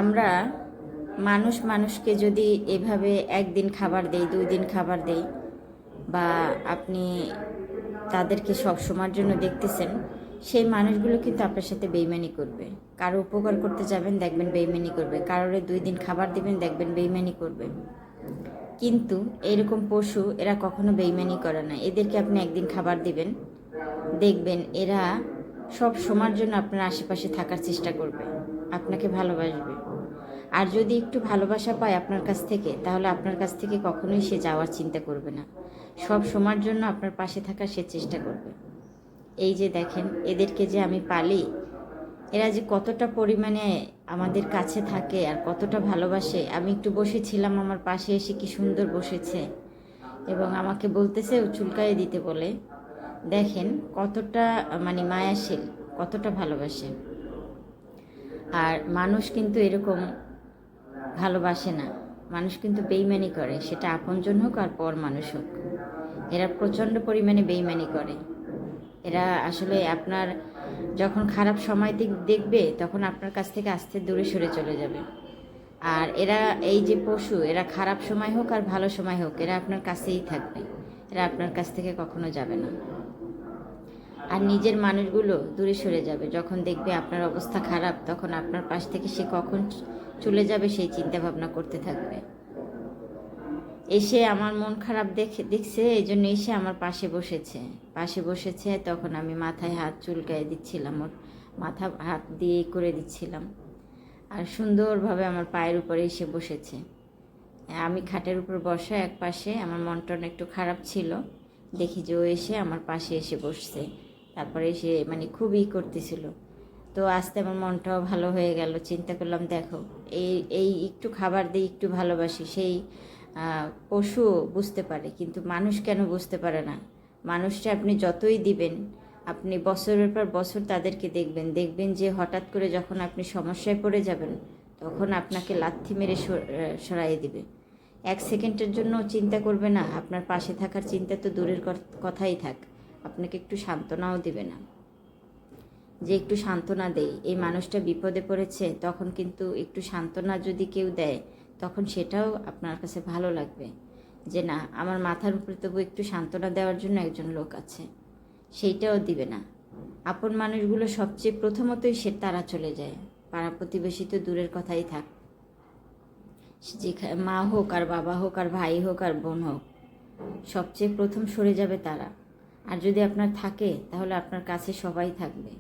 আমরা মানুষকে যদি এভাবে একদিন খাবার দেই, 2 দিন খাবার দেই, বা আপনি তাদেরকে সব সময়ের জন্য দেখতেছেন, সেই মানুষগুলো কিন্তু আপনার সাথে বেইমানি করবে। কারো উপকার করতে যাবেন, দেখবেন বেইমানি করবে। কারোরে 2 দিন খাবার দিবেন, দেখবেন বেইমানি করবে। কিন্তু এরকম পশু, এরা কখনো বেইমানি করে না। এদেরকে আপনি একদিন খাবার দিবেন, দেখবেন এরা সব সময়ের জন্য আপনার আশেপাশে থাকার চেষ্টা করবে, আপনাকে ভালোবাসবে। আর যদি একটু ভালোবাসা পায় আপনার কাছ থেকে, তাহলে আপনার কাছ থেকে কখনোই সে যাওয়ার চিন্তা করবে না। সব সময়ের জন্য আপনার পাশে থাকার সে চেষ্টা করবে। এই যে দেখেন, এদেরকে যে আমি পালি, এরা যে কতটা পরিমাণে আমাদের কাছে থাকে আর কতটা ভালোবাসে। আমি একটু বসেছিলাম, আমার পাশে এসে কি সুন্দর বসেছে এবং আমাকে বলতেছে ও চুলকায়ে দিতে বলে। দেখেন কতটা মানে মায়াশীল, কতটা ভালোবাসে। আর মানুষ কিন্তু এরকম ভালোবাসে না। মানুষ কিন্তু বেইমানি করে, সেটা আপনজন হোক আর পর মানুষ হোক। এরা প্রচণ্ড পরিমাণে বেইমানি করে। এরা আসলে আপনার যখন খারাপ সময় দেখবে, তখন আপনার কাছ থেকে আস্তে দূরে সরে চলে যাবে। আর এরা এই যে পশু, এরা খারাপ সময় হোক আর ভালো সময় হোক, এরা আপনার কাছেই থাকবে। এরা আপনার কাছ থেকে কখনো যাবে না। আর নিজের মানুষগুলো দূরে সরে যাবে। যখন দেখবে আপনার অবস্থা খারাপ, তখন আপনার পাশ থেকে সে কখন চলে যাবে সেই চিন্তা ভাবনা করতে থাকবে। এসে আমার মন খারাপ দেখছে, এই জন্য এসে আমার পাশে বসেছে। তখন আমি মাথায় হাত চুলকায় দিচ্ছিলাম, ওর মাথা হাত দিয়ে করে দিচ্ছিলাম। আর সুন্দরভাবে আমার পায়ের উপরে এসে বসেছে। আমি খাটের উপর বসা এক পাশে, আমার মনটা একটু খারাপ ছিল, দেখি যে ও এসে আমার পাশে এসে বসছে। তারপরে এসে মানে খুবই করতেছিল। তো আস্তে আমার মনটাও ভালো হয়ে গেল। চিন্তা করলাম, দেখো এই একটু খাবার দিই, একটু ভালোবাসি, সেই পশু বুঝতে পারে, কিন্তু মানুষ কেন বুঝতে পারে না? মানুষটা আপনি যতই দিবেন, আপনি বছরের পর বছর তাদেরকে দেখবেন যে হঠাৎ করে যখন আপনি সমস্যায় পড়ে যাবেন, তখন আপনাকে লাথি মেরে সরাইয়ে দিবে। 1 সেকেন্ডের জন্য চিন্তা করবে না, আপনার পাশে থাকার চিন্তা তো দূরের কথাই থাক, আপনাকে একটু সান্ত্বনাও দিবে না। যে একটু সান্ত্বনা দেয়, এই মানুষটা বিপদে পড়েছে, তখন কিন্তু একটু সান্ত্বনা যদি কেউ দেয়, তখন সেটাও আপনার কাছে ভালো লাগবে যে না, আমার মাথার উপরে তবু একটু সান্ত্বনা দেওয়ার জন্য একজন লোক আছে। সেইটাও দিবে না। আপন মানুষগুলো সবচেয়ে প্রথমতই তারা চলে যায়। পাড়া প্রতিবেশী তো দূরের কথাই থাক, যে মা হোক আর বাবা হোক আর ভাই হোক আর বোন হোক, সবচেয়ে প্রথম সরে যাবে তারা। আর যদি আপনার থাকে, তাহলে আপনার কাছে সবাই থাকবে।